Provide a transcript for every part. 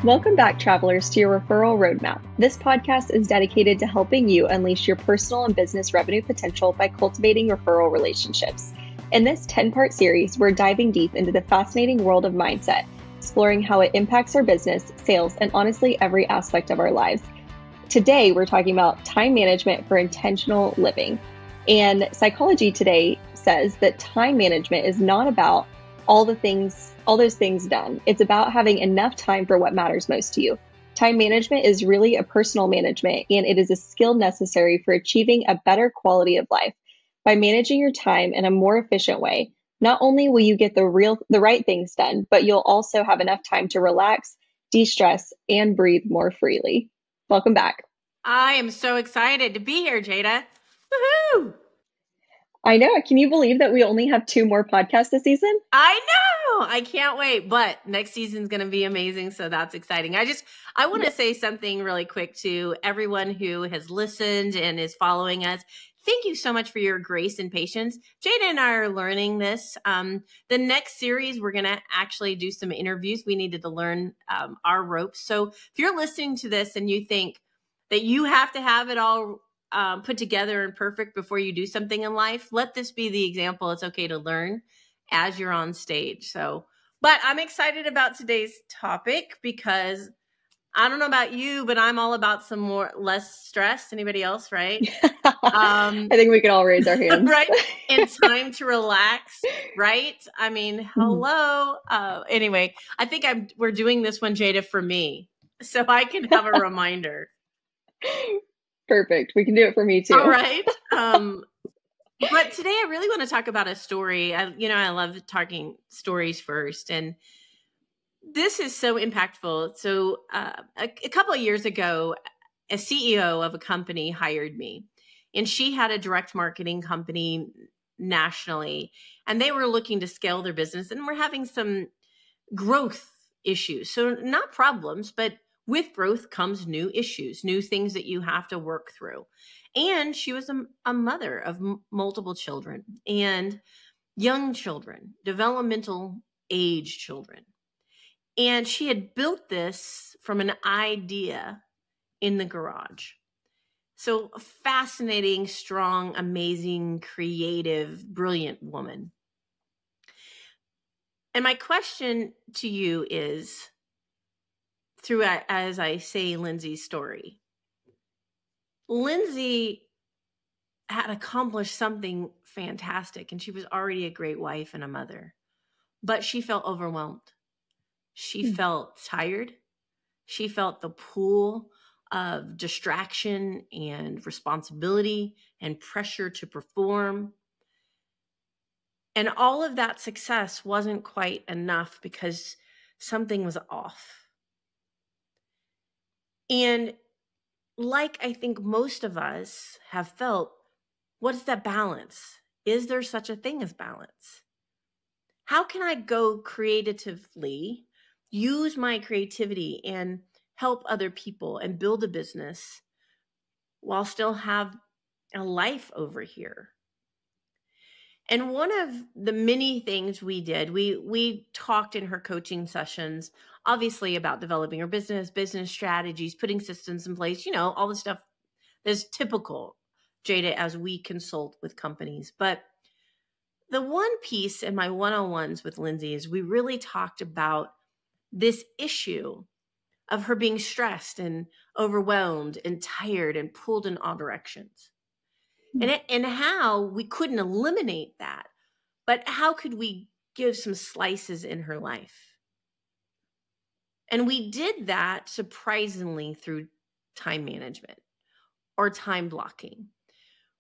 Welcome back, travelers, to your Referral Roadmap. This podcast is dedicated to helping you unleash your personal and business revenue potential by cultivating referral relationships. In this 10-part series, we're diving deep into the fascinating world of mindset, exploring how it impacts our business, sales, and honestly, every aspect of our lives. Today, we're talking about time management for intentional living. And Psychology Today says that time management is not about all those things done. It's about having enough time for what matters most to you. Time management is really a personal management, and it is a skill necessary for achieving a better quality of life. By managing your time in a more efficient way, not only will you get the right things done, but you'll also have enough time to relax, de-stress, and breathe more freely. Welcome back. I am so excited to be here, Jada. Woohoo! I know. Can you believe that we only have 2 more podcasts this season? I know. I can't wait. But next season's going to be amazing. So that's exciting. I want to say something really quick to everyone who has listened and is following us. Thank you so much for your grace and patience. Jada and I are learning this. The next series, we're going to actually do some interviews. We needed to learn our ropes. So if you're listening to this and you think that you have to have it all put together and perfect before you do something in life, let this be the example. It's okay to learn as you're on stage. But I'm excited about today's topic because I don't know about you, but I'm all about less stress. Anybody else, right? I think we can all raise our hands. Right? And time to relax, right? I mean, hello. Anyway, I think we're doing this one, Jada, for me, so I can have a reminder. Perfect. We can do it for me too. All right. But today I really want to talk about a story. I love talking stories first, and this is so impactful. So a couple of years ago, a CEO of a company hired me, and she had a direct marketing company nationally, and they were looking to scale their business, and we're having some growth issues. So not problems, but with growth comes new issues, new things that you have to work through. And she was a mother of multiple children and young children, developmental age children. And she had built this from an idea in the garage. So a fascinating, strong, amazing, creative, brilliant woman. And my question to you is, through, as I say, Lindsay's story, Lindsay had accomplished something fantastic, and she was already a great wife and a mother, but she felt overwhelmed. She felt tired. She felt the pull of distraction and responsibility and pressure to perform. And all of that success wasn't quite enough because something was off. And like I think most of us have felt, what is that balance? Is there such a thing as balance? How can I go creatively, use my creativity and help other people and build a business while still have a life over here? And one of the many things we did, we talked in her coaching sessions, obviously about developing her business strategies, putting systems in place, all the stuff that's typical, Jada, as we consult with companies. But the one piece in my one-on-ones with Lindsay is we really talked about this issue of her being stressed and overwhelmed and tired and pulled in all directions. And how we couldn't eliminate that, but how could we give some slices in her life? And we did that surprisingly through time management or time blocking,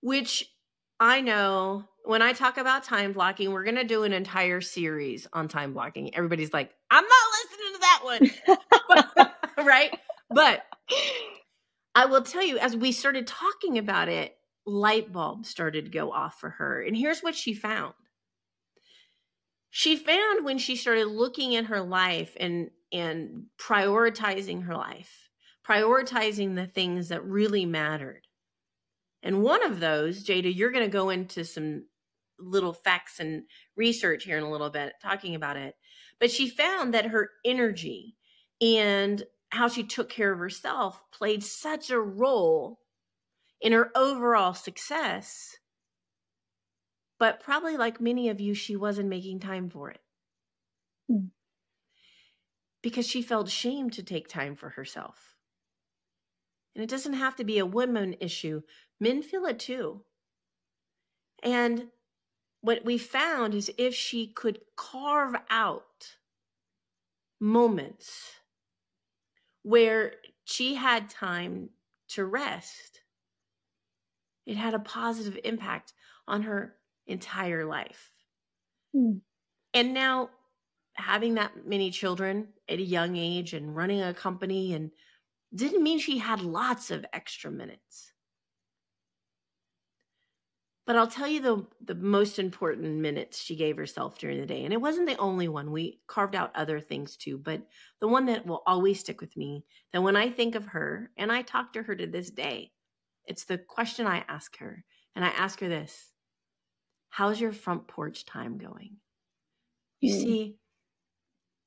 which I know when I talk about time blocking, we're going to do an entire series on time blocking. Everybody's like, I'm not listening to that one. Right? But I will tell you, as we started talking about it, light bulbs started to go off for her. And here's what she found. She found when she started looking at her life and prioritizing her life, prioritizing the things that really mattered. And one of those, Jada, you're going to go into some little facts and research here in a little bit, talking about it. But she found that her energy and how she took care of herself played such a role in her overall success. But probably like many of you, she wasn't making time for it because she felt shame to take time for herself. And it doesn't have to be a women issue. Men feel it too. And what we found is if she could carve out moments where she had time to rest, it had a positive impact on her entire life. And now having that many children at a young age and running a company and didn't mean she had lots of extra minutes. But I'll tell you the most important minutes she gave herself during the day. And it wasn't the only one. We carved out other things too. But the one that will always stick with me, that when I think of her, and I talk to her to this day, it's the question I ask her. And I ask her this: how's your front porch time going? You see,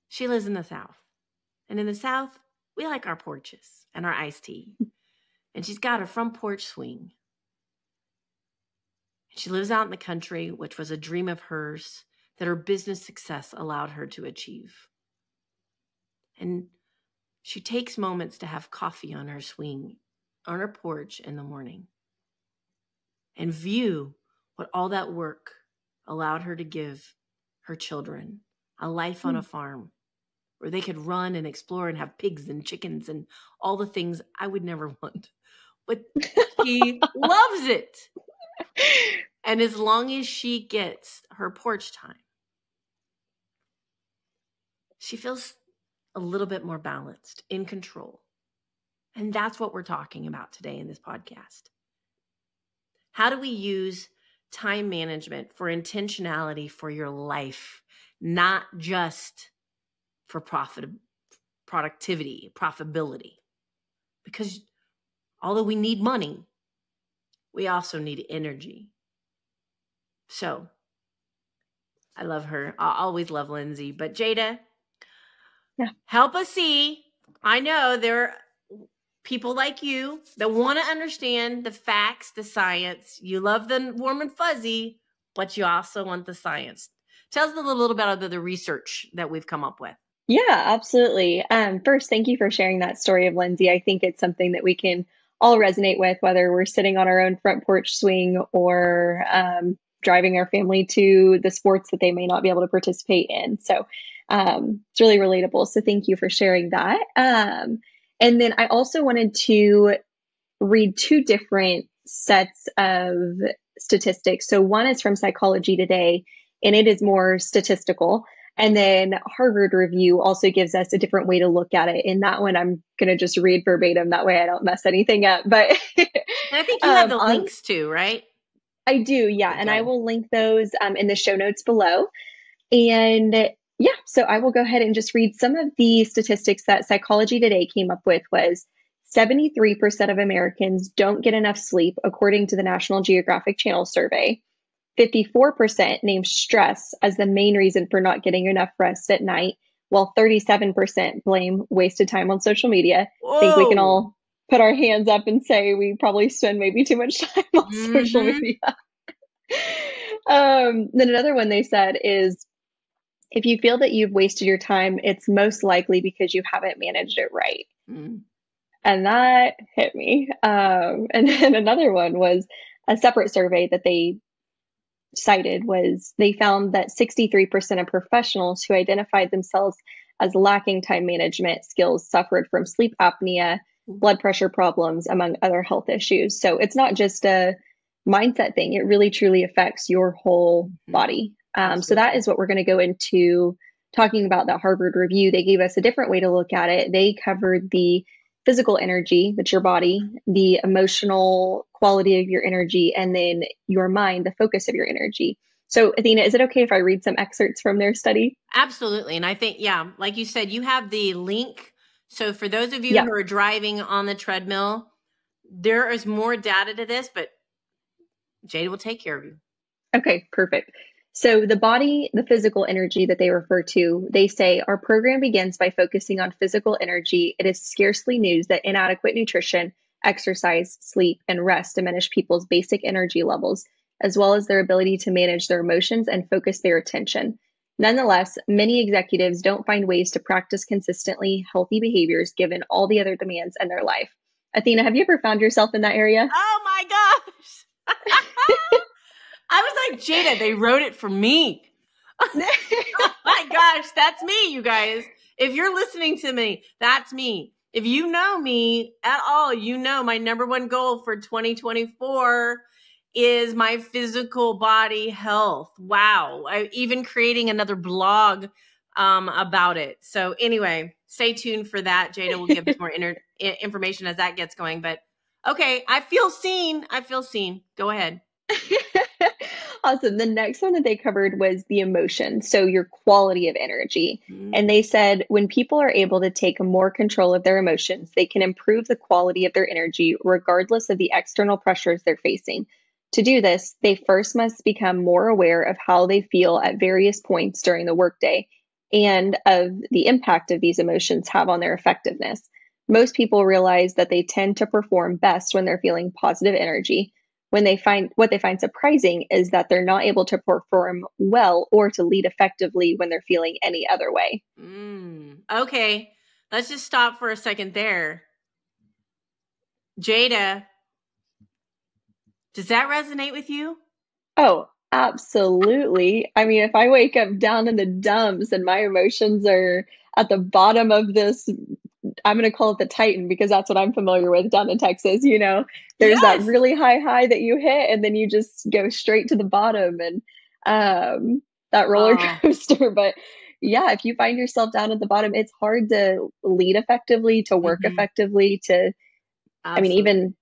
she lives in the South. And in the South, we like our porches and our iced tea. And she's got her front porch swing. She lives out in the country, which was a dream of hers that her business success allowed her to achieve. And she takes moments to have coffee on her swing, on her porch in the morning, and view what all that work allowed her to give her children: a life on a farm where they could run and explore and have pigs and chickens and all the things I would never want. But she loves it. And as long as she gets her porch time, she feels a little bit more balanced, in control. And that's what we're talking about today in this podcast. How do we use time management for intentionality for your life, not just for productivity, profitability? Because although we need money, we also need energy. So I love her. I'll always love Lindsay. But Jada, help us see. I know there are people like you that want to understand the facts, the science. You love the warm and fuzzy, but you also want the science. Tell us a little bit about the research that we've come up with. Yeah, absolutely. First, thank you for sharing that story of Lindsay. I think it's something that we can all resonate with, whether we're sitting on our own front porch swing or driving our family to the sports that they may not be able to participate in. So it's really relatable. So thank you for sharing that. And then I also wanted to read two different sets of statistics. So one is from Psychology Today, and it is more statistical. And then Harvard Review also gives us a different way to look at it. In that one, I'm going to just read verbatim. That way I don't mess anything up. But and I think you have the links too, right? I do, yeah. Okay. And I will link those in the show notes below. And yeah, so I will go ahead and just read some of the statistics that Psychology Today came up with. Was 73% of Americans don't get enough sleep, according to the National Geographic Channel survey. 54% named stress as the main reason for not getting enough rest at night, while 37% blame wasted time on social media. Whoa. I think we can all put our hands up and say we probably spend maybe too much time on social media. Then another one they said is, if you feel that you've wasted your time, it's most likely because you haven't managed it right. And that hit me. And then another one was a separate survey that they cited. Was they found that 63% of professionals who identified themselves as lacking time management skills suffered from sleep apnea, blood pressure problems, among other health issues. So it's not just a mindset thing. It really truly affects your whole body. So that is what we're going to go into talking about. That Harvard Review, they gave us a different way to look at it. They covered the physical energy, that's your body, the emotional quality of your energy, and then your mind, the focus of your energy. So Athena, is it okay if I read some excerpts from their study? Absolutely. And I think, yeah, like you said, you have the link. So for those of you who are driving on the treadmill, there is more data to this, but Jada will take care of you. Okay, perfect. So the body, the physical energy that they refer to, they say our program begins by focusing on physical energy. It is scarcely news that inadequate nutrition, exercise, sleep, and rest diminish people's basic energy levels, as well as their ability to manage their emotions and focus their attention. Nonetheless, many executives don't find ways to practice consistently healthy behaviors given all the other demands in their life. Athena, have you ever found yourself in that area? Oh my gosh. I was like, Jada, they wrote it for me. Oh my gosh, that's me, you guys. If you're listening to me, that's me. If you know me at all, you know my number one goal for 2024 is my physical body health. Wow. I even creating another blog about it. So anyway, stay tuned for that. Jada will give us more information as that gets going. But okay, I feel seen. I feel seen. Go ahead. Awesome. The next one that they covered was the emotion, so your quality of energy. And they said when people are able to take more control of their emotions, they can improve the quality of their energy regardless of the external pressures they're facing. To do this, they first must become more aware of how they feel at various points during the workday and of the impact of these emotions have on their effectiveness. Most people realize that they tend to perform best when they're feeling positive energy. When they find what they find surprising is that they're not able to perform well or to lead effectively when they're feeling any other way. Okay, let's just stop for a second there. Jada, does that resonate with you? Oh, absolutely. I mean, if I wake up down in the dumps and my emotions are at the bottom of this, I'm going to call it the Titan because that's what I'm familiar with down in Texas. There's that Yes. really high that you hit, and then you just go straight to the bottom and that roller coaster. But yeah, if you find yourself down at the bottom, it's hard to lead effectively, to work effectively, even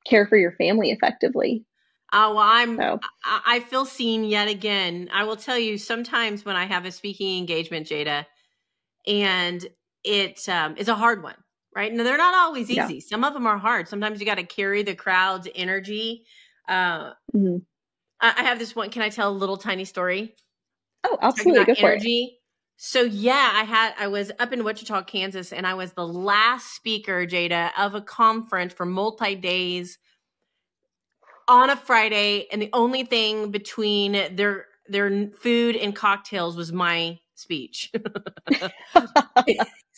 care for your family effectively. Well, I feel seen yet again. I will tell you, sometimes when I have a speaking engagement, Jada, and it's a hard one, right? And they're not always easy. Yeah. Some of them are hard. Sometimes you got to carry the crowd's energy. I have this one. Can I tell a little tiny story? Oh, absolutely. Go for energy. It. So yeah, I was up in Wichita, Kansas, and I was the last speaker, Jada, of a conference for multi-days on a Friday, and the only thing between their food and cocktails was my speech.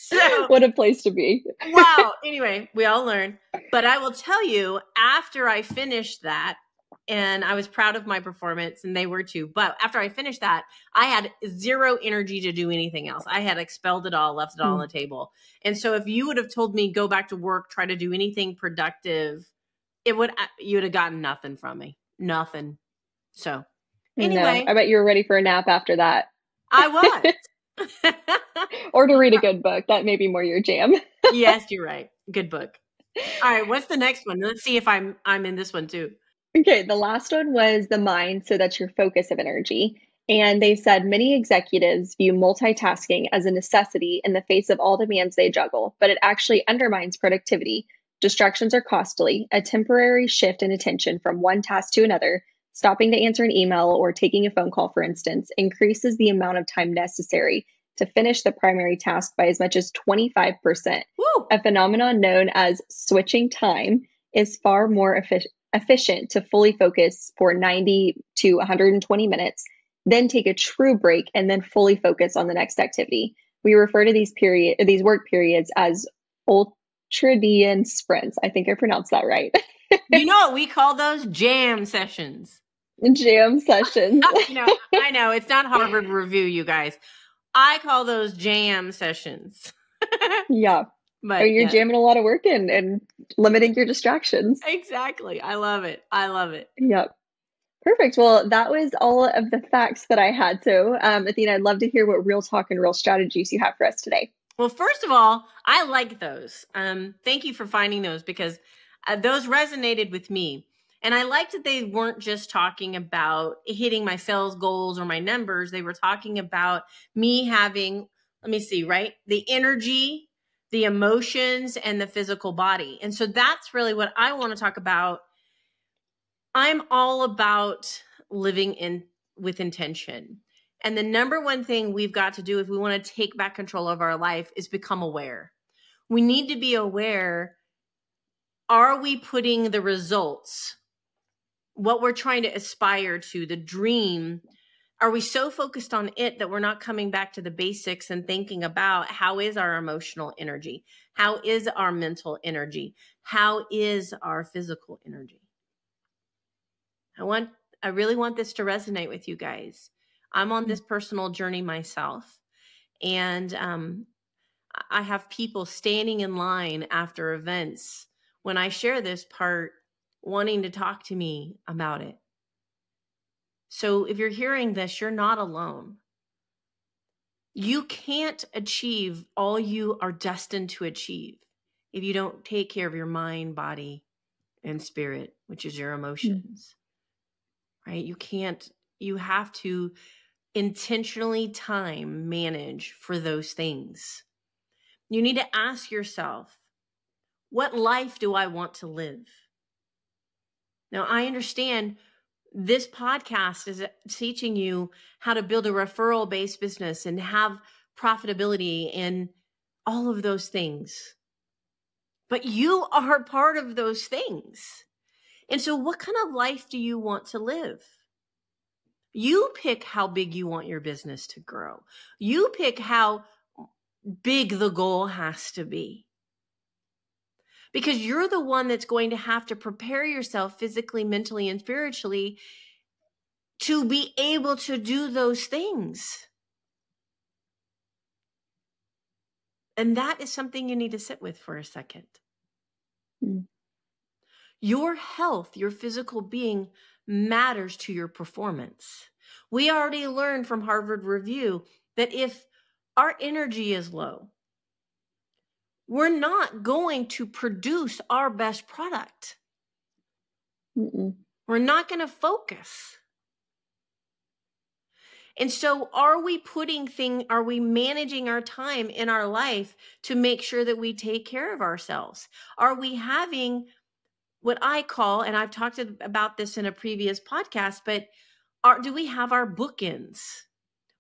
So, what a place to be. Wow. Anyway, we all learn. But I will tell you, after I finished that, and I was proud of my performance, and they were too. But after I finished that, I had zero energy to do anything else. I had expelled it all, left it all on the table. And so if you would have told me, go back to work, try to do anything productive, you would have gotten nothing from me. Nothing. So anyway. No, I bet you were ready for a nap after that. I was. Or to read a good book. That may be more your jam. Yes, you're right. Good book. All right. What's the next one? Let's see if I'm in this one too. Okay. The last one was the mind. So that's your focus of energy. And they said many executives view multitasking as a necessity in the face of all demands they juggle, but it actually undermines productivity. Distractions are costly. A temporary shift in attention from one task to another, stopping to answer an email or taking a phone call, for instance, increases the amount of time necessary to finish the primary task by as much as 25%. Woo! A phenomenon known as switching time is far more efficient to fully focus for 90 to 120 minutes, then take a true break and then fully focus on the next activity. We refer to these work periods as ultradian sprints. I think I pronounced that right. You know what we call those? Jam sessions. Jam sessions. I know it's not Harvard Review, you guys. I call those jam sessions. Yeah. But you're jamming a lot of work in and limiting your distractions. Exactly. I love it. Yep. Perfect. Well, that was all of the facts that I had. So, Athena, I'd love to hear what real talk and real strategies you have for us today. Well, first of all, I like those. Thank you for finding those because those resonated with me. And I liked that they weren't just talking about hitting my sales goals or my numbers. They were talking about me having, the energy, the emotions, and the physical body. And so that's really what I want to talk about. I'm all about living in with intention. And the number one thing we've got to do if we want to take back control of our life is become aware. We need to be aware. Are we putting the results, what we're trying to aspire to, the dream, are we so focused on it that we're not coming back to the basics and thinking about how is our emotional energy? How is our mental energy? How is our physical energy? I really want this to resonate with you guys. I'm on this personal journey myself, and I have people standing in line after events when I share this part wanting to talk to me about it. So if you're hearing this, you're not alone. You can't achieve all you are destined to achieve if you don't take care of your mind, body, and spirit, which is your emotions, right? You have to intentionally time manage for those things. You need to ask yourself, what life do I want to live? Now, I understand this podcast is teaching you how to build a referral-based business and have profitability and all of those things. But you are part of those things. And so what kind of life do you want to live? You pick how big you want your business to grow. You pick how big the goal has to be. Because you're the one that's going to have to prepare yourself physically, mentally, and spiritually to be able to do those things. And that is something you need to sit with for a second. Your health, your physical being matters to your performance. We already learned from Harvard Review that if our energy is low, we're not going to produce our best product. We're not going to focus. And so are we managing our time in our life to make sure that we take care of ourselves? Are we having what I call, and I've talked about this in a previous podcast, but do we have our bookends,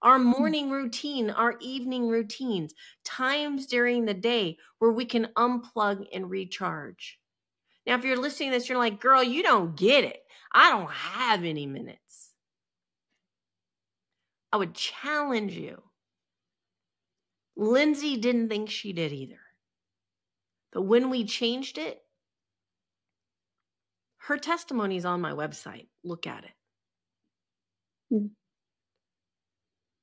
our morning routine, our evening routines, times during the day where we can unplug and recharge? Now, if you're listening to this, you're like, girl, you don't get it. I don't have any minutes. I would challenge you. Lindsay didn't think she did either. But when we changed it, her testimony is on my website. Look at it.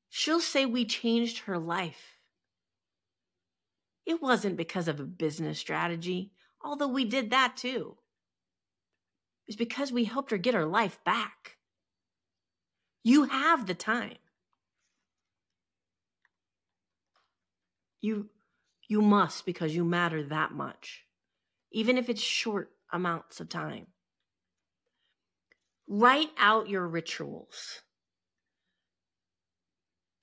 She'll say we changed her life. It wasn't because of a business strategy, although we did that too. It's because we helped her get her life back. You have the time. You must, because you matter that much, even if it's short amounts of time. Write out your rituals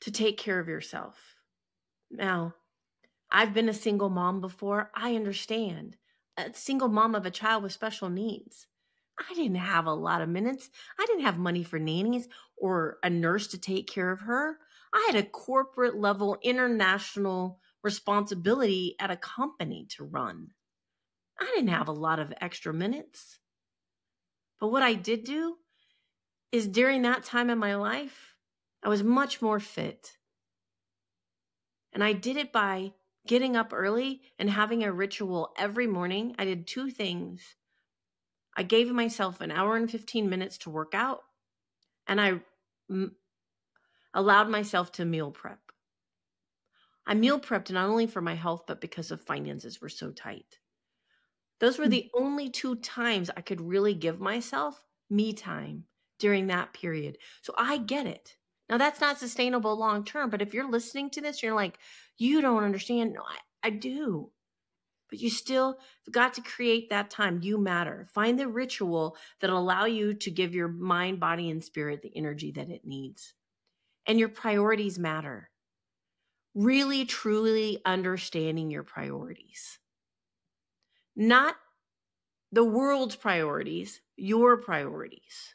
to take care of yourself. Now, I've been a single mom before. I understand. A single mom of a child with special needs. I didn't have a lot of minutes. I didn't have money for nannies or a nurse to take care of her. I had a corporate level international responsibility at a company to run. I didn't have a lot of extra minutes. But what I did do is during that time in my life, I was much more fit. And I did it by getting up early and having a ritual every morning. I did two things. I gave myself an hour and 15 minutes to work out, and I allowed myself to meal prep. I meal prepped not only for my health, but because of finances were so tight. Those were the only two times I could really give myself me time during that period. So I get it. Now that's not sustainable long term, but if you're listening to this, you're like, you don't understand. No, I do. But you still got to create that time. You matter. Find the ritual that'll allow you to give your mind, body, and spirit the energy that it needs. And your priorities matter. Really, truly understanding your priorities. Not the world's priorities, your priorities.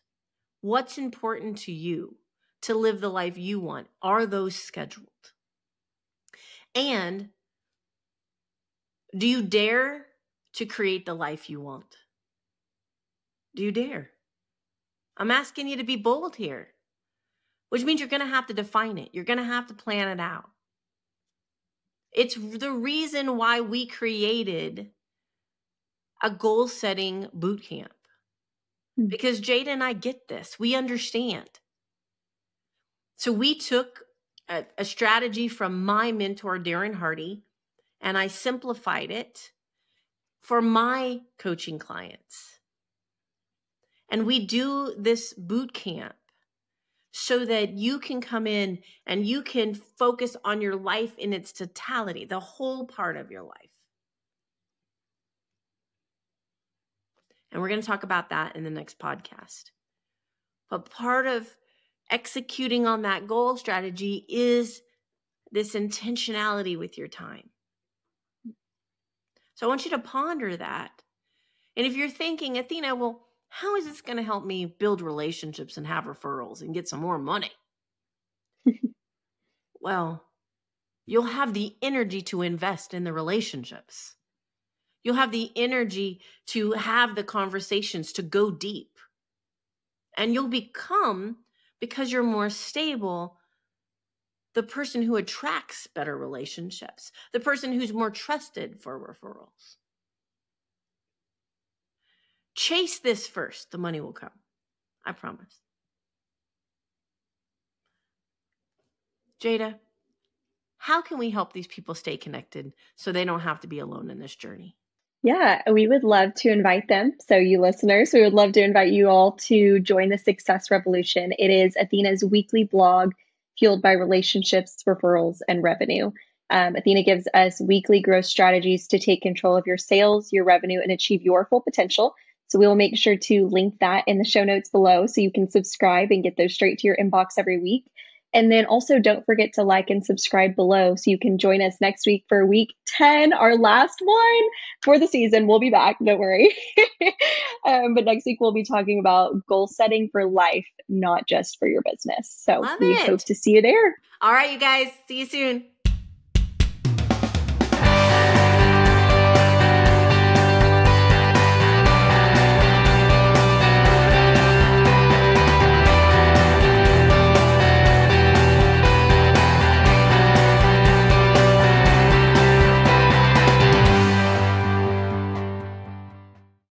What's important to you? to live the life you want? Are those scheduled? And do you dare to create the life you want? Do you dare? I'm asking you to be bold here, which means you're going to have to define it. You're going to have to plan it out. It's the reason why we created a goal-setting boot camp. Because Jada and I get this. We understand. So we took a strategy from my mentor, Darren Hardy, and I simplified it for my coaching clients. And we do this boot camp so that you can come in and you can focus on your life in its totality, the whole part of your life. And we're going to talk about that in the next podcast. But part of executing on that goal strategy is this intentionality with your time. So I want you to ponder that. And if you're thinking, Athena, well, how is this going to help me build relationships and have referrals and get some more money? Well, you'll have the energy to invest in the relationships. You'll have the energy to have the conversations, to go deep. And you'll become, because you're more stable, the person who attracts better relationships, the person who's more trusted for referrals. Chase this first. The money will come. I promise. Jada, how can we help these people stay connected so they don't have to be alone in this journey? Yeah, we would love to invite them. So you listeners, we would love to invite you all to join the Success Revolution. It is Athena's weekly blog fueled by relationships, referrals, and revenue. Athena gives us weekly growth strategies to take control of your sales, your revenue, and achieve your full potential. So we will make sure to link that in the show notes below so you can subscribe and get those straight to your inbox every week. And then also don't forget to like and subscribe below so you can join us next week for week 10, our last one for the season. We'll be back, don't worry. But next week we'll be talking about goal setting for life, not just for your business. So we hope to see you there. All right, you guys. See you soon.